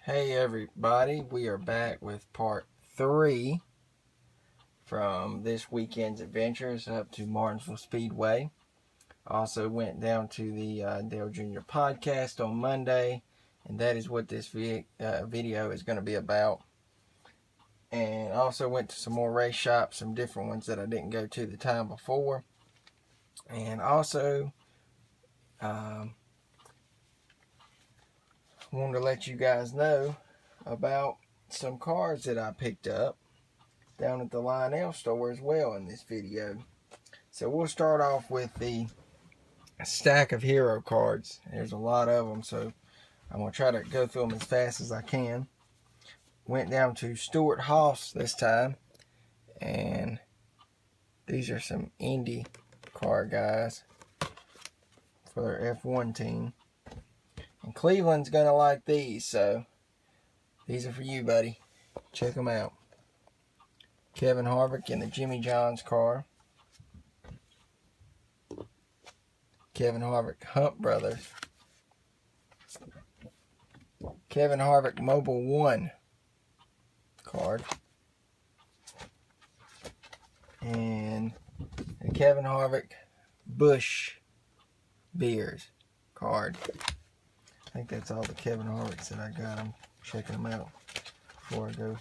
Hey everybody, we are back with part 3 from this weekend's adventures up to Martinsville Speedway. Also went down to the Dale Jr. podcast on Monday, and that is what this video is going to be about. And also went to some more race shops, some different ones that I didn't go to the time before. And also wanted to let you guys know about some cars that I picked up down at the Lionel store as well in this video. So we'll start off with the stack of hero cards. There's a lot of them, so I'm going to try to go through them as fast as I can. Went down to Stuart Haas this time, and these are some Indy car guys for their F1 team. And Cleveland's going to like these, so these are for you, buddy. Check them out. Kevin Harvick in the Jimmy John's car. Kevin Harvick Hunt Brothers. Kevin Harvick Mobile 1 card. And the Kevin Harvick Busch Beers card. I think that's all the Kevin Harvicks that I got. I'm checking them out before I go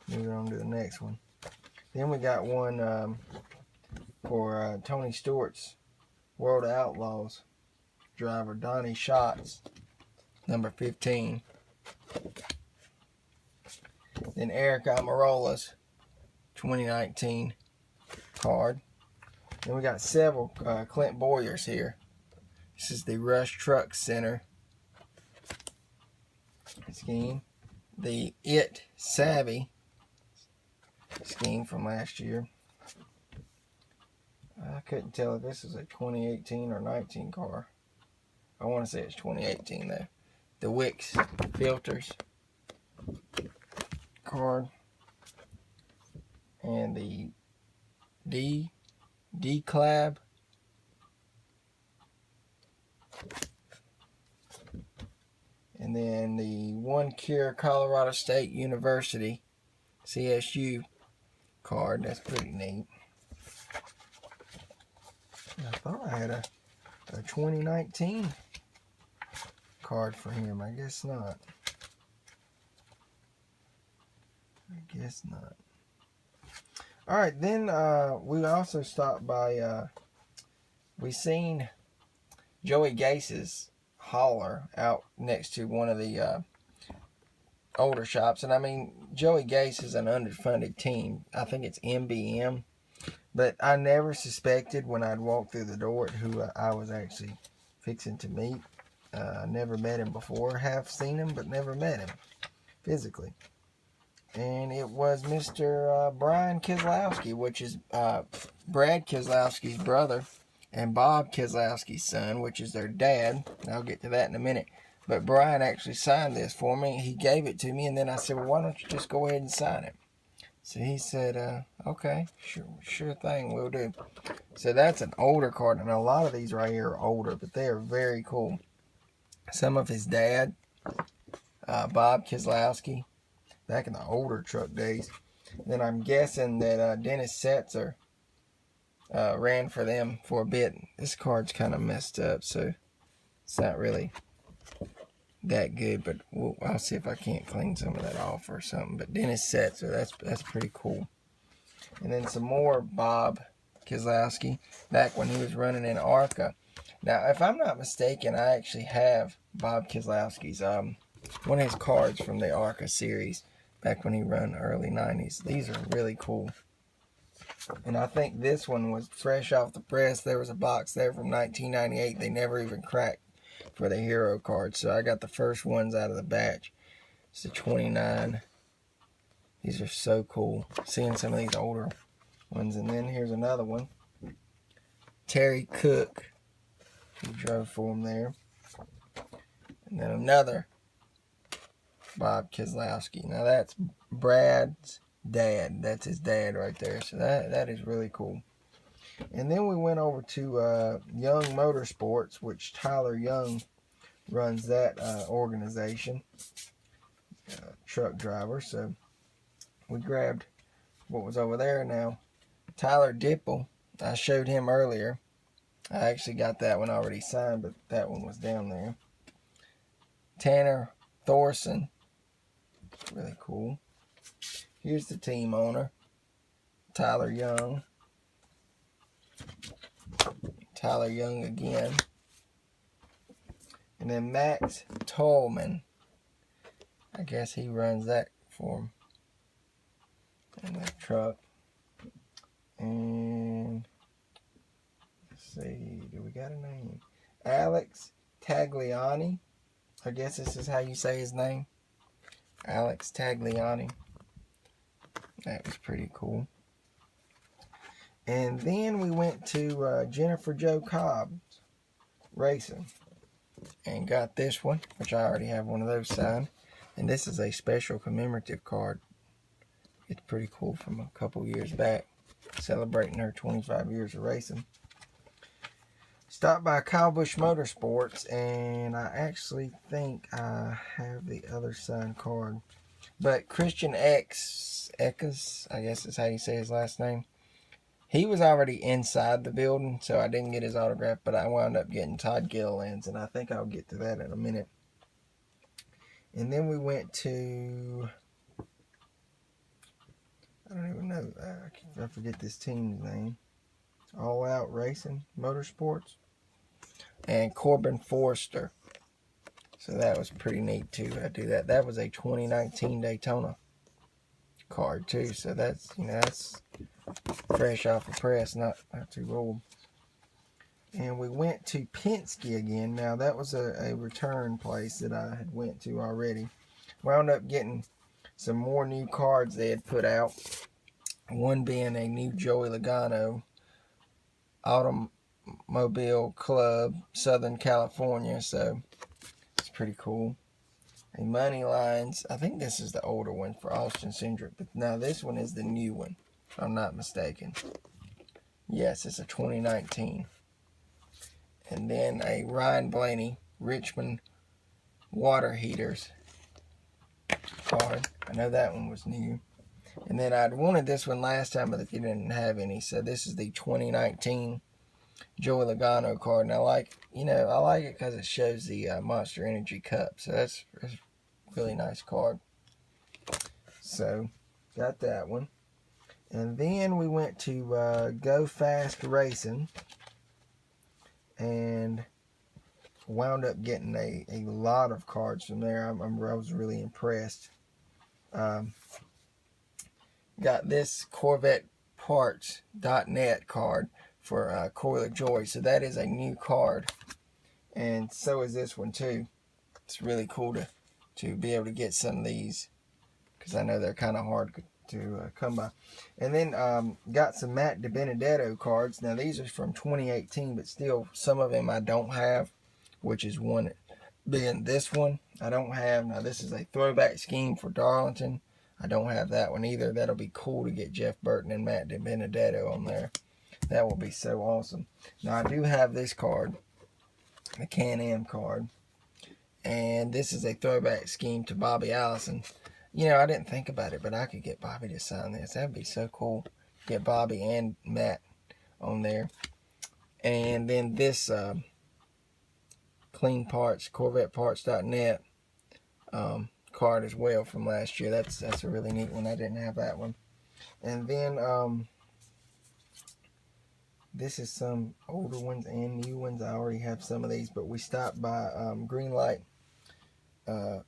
move on to the next one. Then we got one for Tony Stewart's World of Outlaws driver, Donnie Schatz, number 15. Then Eric Almirola's 2019 card. Then we got several Clint Bowyers here. This is the Rush Truck Center scheme. The It Savvy scheme from last year. I couldn't tell if this is a 2018 or 19 car. I want to say it's 2018 though. The Wix Filters card. And the D-Clab. And then the One Cure Colorado State University CSU card. That's pretty neat. I thought I had a 2019 card for him. I guess not. Alright, then we also stopped by, we seen Joey Gase's hauler out next to one of the older shops. And I mean, Joey Gase is an underfunded team. I think it's MBM. But I never suspected when I'd walk through the door who I was actually fixing to meet. Never met him before. Have seen him, but never met him physically. And it was Mr. Brian Keselowski, which is Brad Keselowski's brother, and Bob Keselowski's son, which is their dad. I'll get to that in a minute. But Brian actually signed this for me. He gave it to me, and then I said, well, why don't you just go ahead and sign it? So he said, okay, sure thing, we'll do. So that's an older card, and a lot of these right here are older, but they are very cool. Some of his dad, Bob Keselowski, back in the older truck days. Then I'm guessing that Dennis Setzer ran for them for a bit. This card's kind of messed up, so it's not really that good, but I'll see if I can't clean some of that off or something. But Dennis Setzer, that's pretty cool. And then some more Bob Keselowski back when he was running in ARCA. Now, if I'm not mistaken, I actually have Bob Keselowski's one of his cards from the ARCA series back when he ran early 90s. These are really cool. And I think this one was fresh off the press. There was a box there from 1998. They never even cracked for the hero cards. So I got the first ones out of the batch. It's the 29. These are so cool. Seeing some of these older ones. And then here's another one. Terry Cook. He drove for him there. And then another Bob Keselowski. Now that's Brad's dad. That's his dad right there. So that is really cool. And then we went over to Young Motorsports, which Tyler Young runs that organization. truck driver. So we grabbed what was over there. Now, Tyler Dipple, I showed him earlier. I actually got that one already signed, but that one was down there. Tanner Thorson, really cool. Here's the team owner, Tyler Young. Tyler Young again. And then Max Tolman. I guess he runs that for him. And that truck. And let's see, do we got a name? Alex Tagliani. I guess this is how you say his name. Alex Tagliani. That was pretty cool. And then we went to Jennifer Jo Cobb's Racing and got this one, which I already have one of those signed. And this is a special commemorative card. It's pretty cool from a couple years back, celebrating her 25 years of racing. Stopped by Kyle Busch Motorsports, and I actually think I have the other signed card. But Christian Eckes, I guess is how you say his last name. He was already inside the building, so I didn't get his autograph, but I wound up getting Todd Gilliland's, and I think I'll get to that in a minute. And then we went to, I don't even know, I forget this team's name. All Out Racing Motorsports. And Corbin Forrester. So that was pretty neat too. I do that. That was a 2019 Daytona card too. So that's, that's fresh off the press, not too old. And we went to Penske again. Now that was a return place that I had went to already. Wound up getting some more new cards they had put out. One being a new Joey Logano Automobile Club, Southern California. So it's pretty cool. A Money Lines. I think this is the older one for Austin Cindric, but now this one is the new one, if I'm not mistaken. Yes, it's a 2019. And then a Ryan Blaney Richmond Water Heaters card. I know that one was new. And then I'd wanted this one last time, but if you didn't have any. So this is the 2019 Joey Logano card. And I like it because it shows the Monster Energy Cup. So that's a really nice card. So got that one. And then we went to Go Fast Racing and wound up getting a lot of cards from there. I was really impressed. Got this Corvette Parts.net card for Coil of Joy. So that is a new card. And so is this one too. It's really cool to be able to get some of these, because I know they're kind of hard to come by. And then got some Matt DiBenedetto cards. Now these are from 2018, but still some of them I don't have, which is one being this one I don't have. Now this is a throwback scheme for Darlington. I don't have that one either. That'll be cool to get Jeff Burton and Matt DiBenedetto on there. That will be so awesome. Now I do have this card, the Can-Am card, and this is a throwback scheme to Bobby Allison. I didn't think about it, but I could get Bobby to sign this. That'd be so cool. Get Bobby and Matt on there. And then this Clean Parts, Corvette Parts.net card as well from last year. That's a really neat one. I didn't have that one. And then this is some older ones and new ones. I already have some of these, but we stopped by Greenlight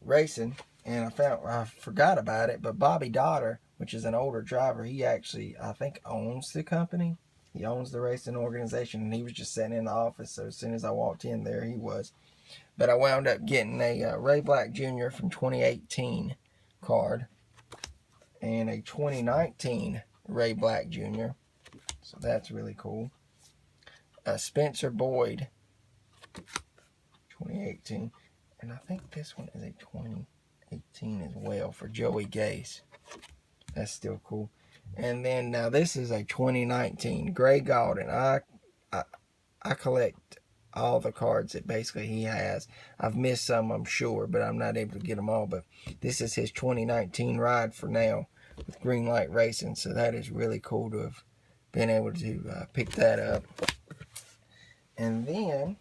Racing, and I forgot about it, but Bobby Dotter, which is an older driver, he actually, I think, owns the company. He owns the racing organization, and he was just sitting in the office, so as soon as I walked in there, he was. But I wound up getting a Ray Black Jr. from 2018 card, and a 2019 Ray Black Jr., so that's really cool. Spencer Boyd, 2018. And I think this one is a 2018 as well for Joey Gase. That's still cool. And then now this is a 2019 Gray Gauden. I collect all the cards that basically he has. I've missed some, I'm sure, but I'm not able to get them all. But this is his 2019 ride for now with Greenlight Racing. So that is really cool to have been able to pick that up. And then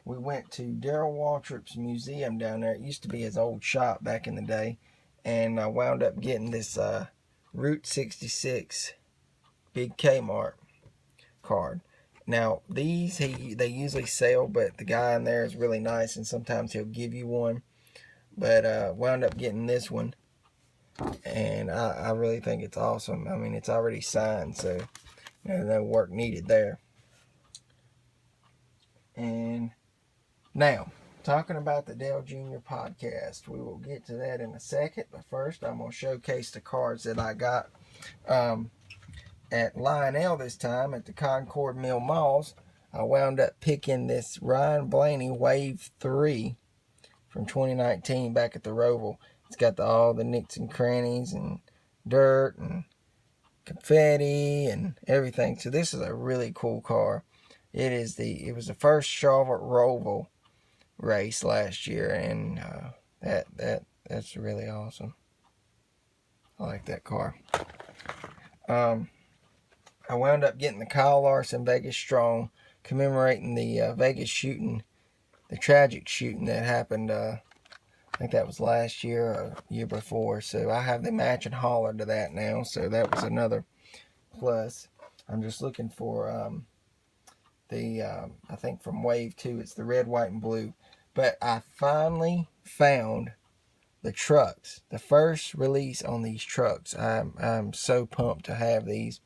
we went to Darrell Waltrip's museum down there. It used to be his old shop back in the day. And I wound up getting this Route 66 Big Kmart card. Now, these they usually sell, but the guy in there is really nice, and sometimes he'll give you one. But wound up getting this one, and I really think it's awesome. I mean, it's already signed, so no work needed there. And now, talking about the Dale Jr. podcast, we will get to that in a second. But first, I'm going to showcase the cards that I got at Lionel this time at the Concord Mill Malls. I wound up picking this Ryan Blaney Wave 3 from 2019 back at the Roval. It's got all the nicks and crannies and dirt and confetti and everything. So this is a really cool car. It was the first Charlotte Roval race last year, and that's really awesome. I like that car. I wound up getting the Kyle Larson Vegas Strong, commemorating the Vegas shooting, the tragic shooting that happened, I think that was last year or year before. So I have the matching hauler to that now, so that was another plus. I'm just looking for I think from Wave 2, it's the red, white, and blue. But I finally found the trucks, the first release on these trucks. I'm so pumped to have these.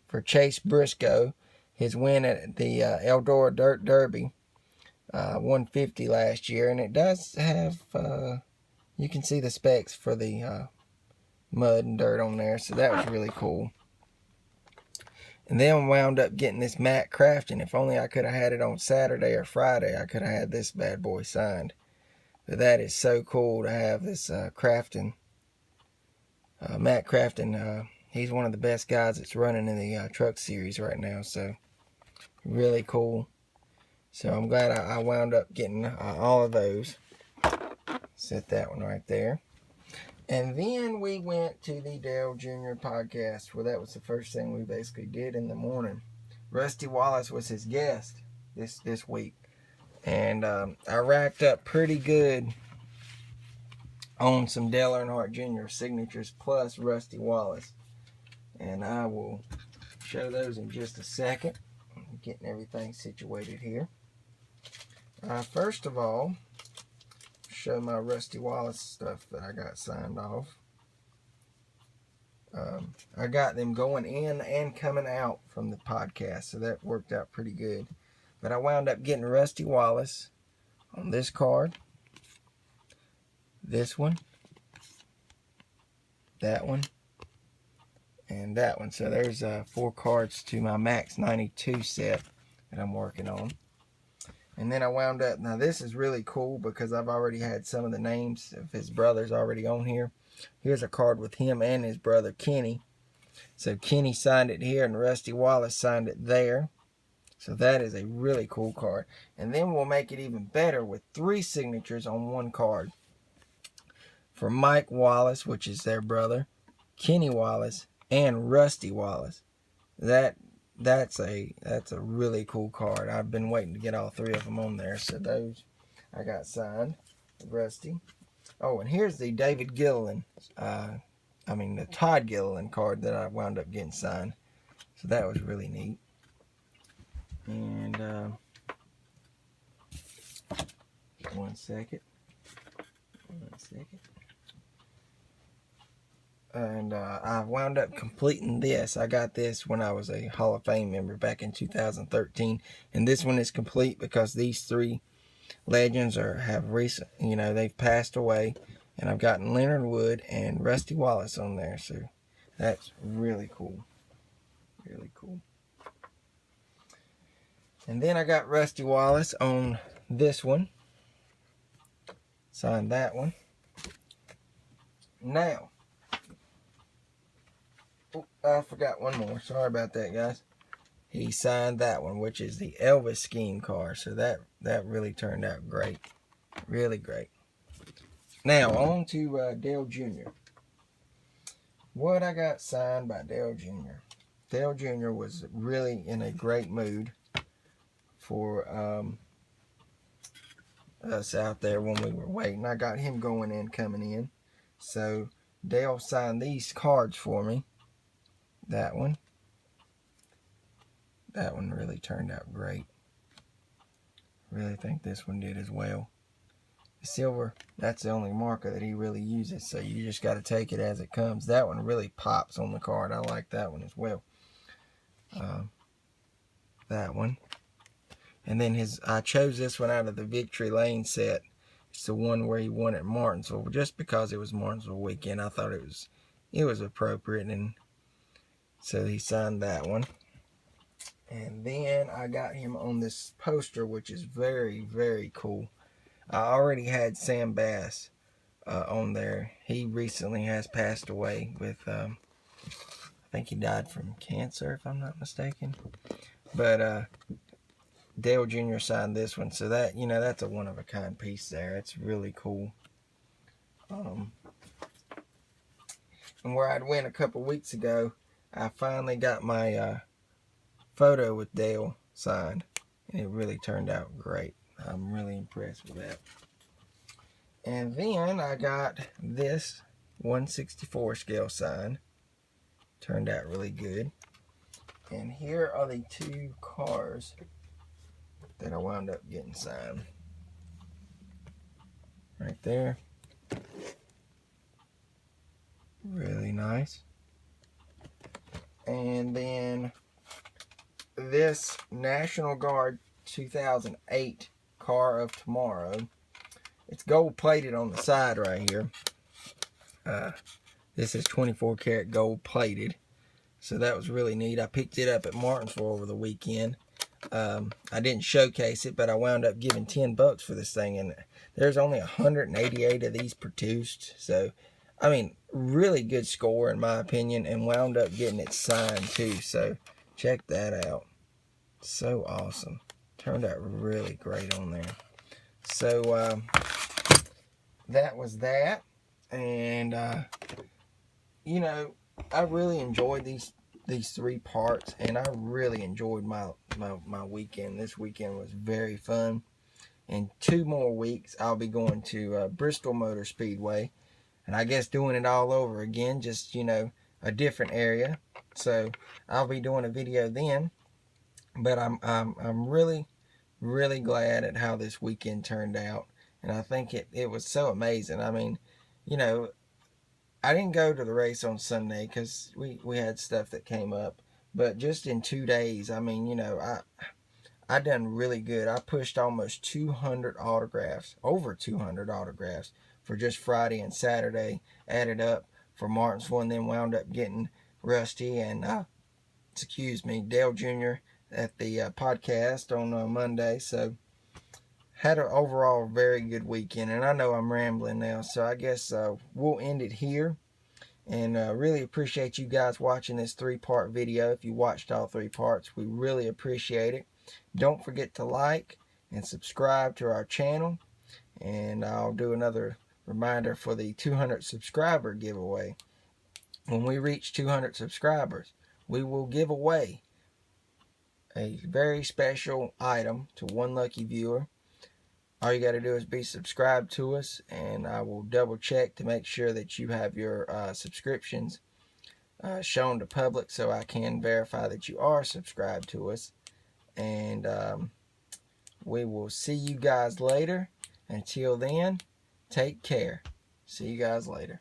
For Chase Briscoe, his win at the Eldora Dirt Derby, 150 last year, and it does have, you can see the specs for the mud and dirt on there, so that was really cool. And then wound up getting this Matt Crafton. If only I could have had it on Saturday or Friday, I could have had this bad boy signed. But that is so cool to have this Crafton, Matt Crafton. He's one of the best guys that's running in the truck series right now, so really cool. So I'm glad I wound up getting all of those. Set that one right there. And then we went to the Dale Jr. podcast, where that was the first thing we basically did in the morning. Rusty Wallace was his guest this week. And I racked up pretty good on some Dale Earnhardt Jr. signatures plus Rusty Wallace. And I will show those in just a second. I'm getting everything situated here. First of all, show my Rusty Wallace stuff that I got signed off. I got them going in and coming out from the podcast, so that worked out pretty good. But I wound up getting Rusty Wallace on this card, this one, that one, and that one. So there's 4 cards to my Max 92 set that I'm working on. And then I wound up, now this is really cool because I've already had some of the names of his brothers already on here. Here's a card with him and his brother Kenny. So Kenny signed it here and Rusty Wallace signed it there. So that is a really cool card. And then we'll make it even better with 3 signatures on one card. For Mike Wallace, which is their brother, Kenny Wallace, and Rusty Wallace. That's a really cool card. I've been waiting to get all 3 of them on there. So those I got signed. Rusty. Oh, and here's the David Gilliland. The Todd Gilliland card that I wound up getting signed. So that was really neat. And one second. And I wound up completing this. I got this when I was a Hall of Fame member back in 2013. And this one is complete because these 3 legends they've passed away. And I've gotten Leonard Wood and Rusty Wallace on there. So that's really cool. Really cool. And then I got Rusty Wallace on this one. Signed that one. Now, I forgot one more. Sorry about that, guys. he signed that one, which is the Elvis scheme car. So that really turned out great. Really great. Now, on to Dale Jr. What I got signed by Dale Jr. Dale Jr. was really in a great mood for us out there when we were waiting. I got him going in, coming in. So Dale signed these cards for me. That one really turned out great. Really think this one did as well. The silver, that's the only marker that he really uses, so you just got to take it as it comes. That one really pops on the card. I like that one as well. That one. And then I chose this one out of the Victory Lane set. It's the one where he won at Martinsville. Just because it was Martinsville weekend, I thought it was appropriate, and so he signed that one. And then I got him on this poster, which is very, very cool. I already had Sam Bass on there. He recently has passed away with, I think he died from cancer, if I'm not mistaken. But Dale Jr. signed this one, so that, that's a one-of-a-kind piece there. It's really cool. And where I'd went a couple weeks ago, I finally got my photo with Dale signed, and it really turned out great. I'm really impressed with that. And then I got this 1/64 scale sign. Turned out really good. And here are the two cars that I wound up getting signed. Right there. Really nice. And then this National Guard 2008 Car of Tomorrow. It's gold plated on the side right here. This is 24 karat gold plated. So that was really neat. I picked it up at Martinsville over the weekend. I didn't showcase it, but I wound up giving $10 for this thing, and there's only 188 of these produced. So, I mean, really good score in my opinion, and wound up getting it signed too. So, check that out. So awesome. Turned out really great on there. So, that was that. And, I really enjoyed these three parts, and I really enjoyed my weekend. This weekend was very fun. In 2 more weeks, I'll be going to Bristol Motor Speedway, and I guess doing it all over again, just, a different area. So I'll be doing a video then. But I'm really, really glad at how this weekend turned out, and I think it was so amazing. I mean, I didn't go to the race on Sunday because we had stuff that came up. But just in 2 days, I mean, I done really good. I pushed almost 200 autographs, over 200 autographs for just Friday and Saturday, added up for Martinsville, and then wound up getting Rusty and, Dale Jr. at the podcast on Monday. So had an overall very good weekend, and I know I'm rambling now, so I guess we'll end it here. And really appreciate you guys watching this 3-part video. If you watched all 3 parts, we really appreciate it. Don't forget to like and subscribe to our channel, and I'll do another reminder for the 200 subscriber giveaway. When we reach 200 subscribers, we will give away a very special item to one lucky viewer. All you got to do is be subscribed to us, and I will double check to make sure that you have your subscriptions shown to public, so I can verify that you are subscribed to us. And we will see you guys later. Until then, take care. See you guys later.